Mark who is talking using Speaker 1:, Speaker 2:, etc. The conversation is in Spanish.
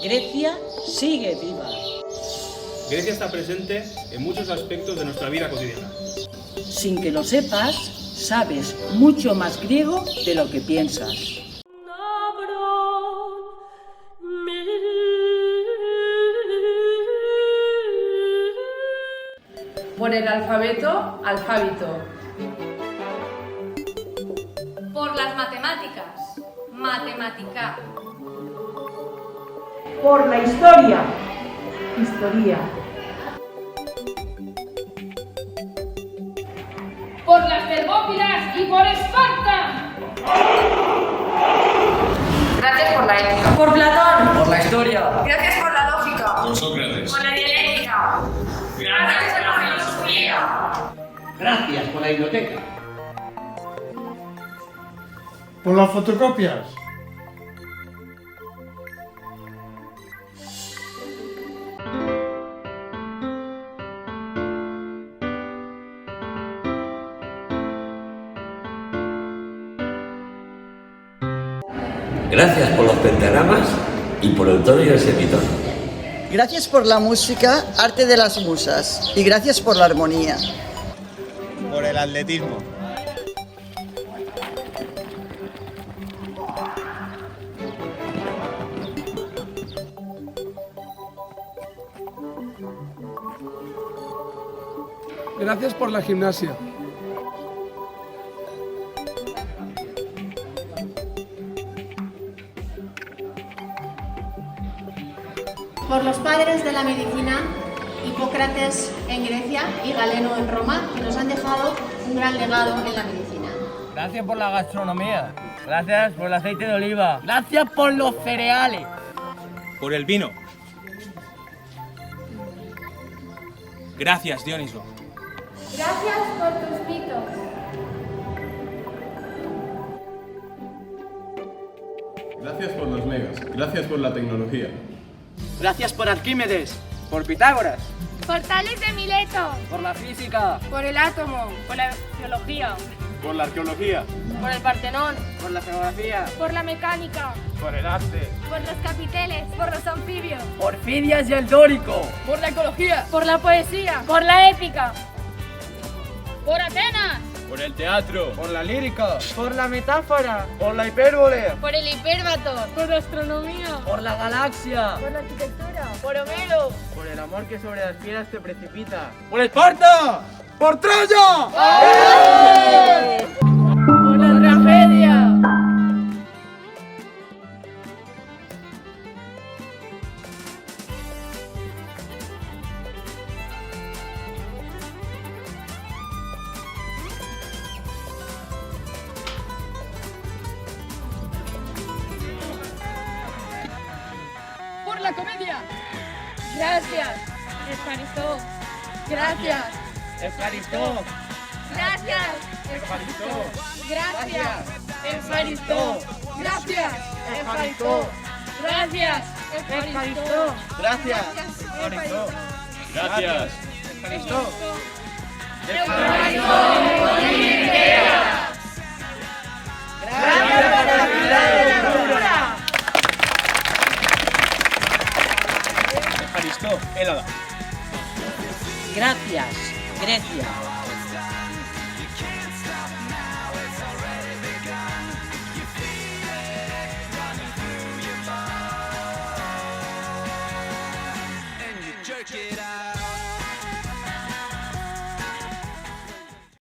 Speaker 1: Grecia sigue viva.
Speaker 2: Grecia está presente en muchos aspectos de nuestra vida cotidiana.
Speaker 1: Sin que lo sepas, sabes mucho más griego de lo que piensas.
Speaker 3: Por el alfabeto, alfábito.
Speaker 4: Por las matemáticas, matemática.
Speaker 3: Por la historia, historia.
Speaker 5: Por las Termópilas y por Esparta.
Speaker 3: Gracias por la ética. Por Platón.
Speaker 6: Por la historia.
Speaker 3: Gracias por la lógica.
Speaker 7: Por Sócrates.
Speaker 3: Por la dialéctica. Gracias por la filosofía.
Speaker 8: Gracias por la biblioteca.
Speaker 9: Por las fotocopias.
Speaker 10: Gracias por los pentagramas y por el tono y el semitono.
Speaker 11: Gracias por la música, arte de las musas. Y gracias por la armonía.
Speaker 12: Por el atletismo.
Speaker 9: Gracias por la gimnasia.
Speaker 13: Por los padres de la medicina, Hipócrates en Grecia y Galeno en Roma, que nos han dejado un gran legado en la medicina.
Speaker 6: Gracias por la gastronomía. Gracias por el aceite de oliva. Gracias por los cereales.
Speaker 2: Por el vino. Gracias, Dioniso.
Speaker 5: Gracias por tus mitos.
Speaker 7: Gracias por los megas. Gracias por la tecnología.
Speaker 6: Gracias por Arquímedes. Por Pitágoras.
Speaker 5: Por Tales de Mileto.
Speaker 6: Por la física.
Speaker 5: Por el átomo. Por la biología.
Speaker 7: Por la arqueología.
Speaker 5: Por el Partenón.
Speaker 6: Por la geografía.
Speaker 5: Por la mecánica.
Speaker 7: Por el arte.
Speaker 5: Por los capiteles. Por los anfibios.
Speaker 6: Por Fidias y el dórico.
Speaker 5: Por la ecología. Por la poesía. Por la épica. Por Atenas.
Speaker 2: Por el teatro.
Speaker 6: Por la lírica. Por la metáfora. Por la hipérbole.
Speaker 5: Por el hipérbato. Por la astronomía.
Speaker 6: Por la galaxia.
Speaker 5: Por la arquitectura. Por Homero.
Speaker 6: Por el amor que sobre las piedras te precipita. ¡Por Esparta! ¡Por Troya!
Speaker 5: Por la tragedia. Por la comedia. Gracias. Esparistó. Gracias.
Speaker 6: ¡Esparistó!
Speaker 5: Gracias.
Speaker 6: ¡Esparistó!
Speaker 5: Gracias. Esparistó. Gracias.
Speaker 6: ¡Esparistó!
Speaker 5: Gracias.
Speaker 6: ¡Esparistó! Gracias.
Speaker 5: Esparistó.
Speaker 2: Gracias.
Speaker 6: ¡Esparistó!
Speaker 5: Gracias por la actividad de la cultura.
Speaker 2: Evaristo, Hélada.
Speaker 1: Gracias, Grecia.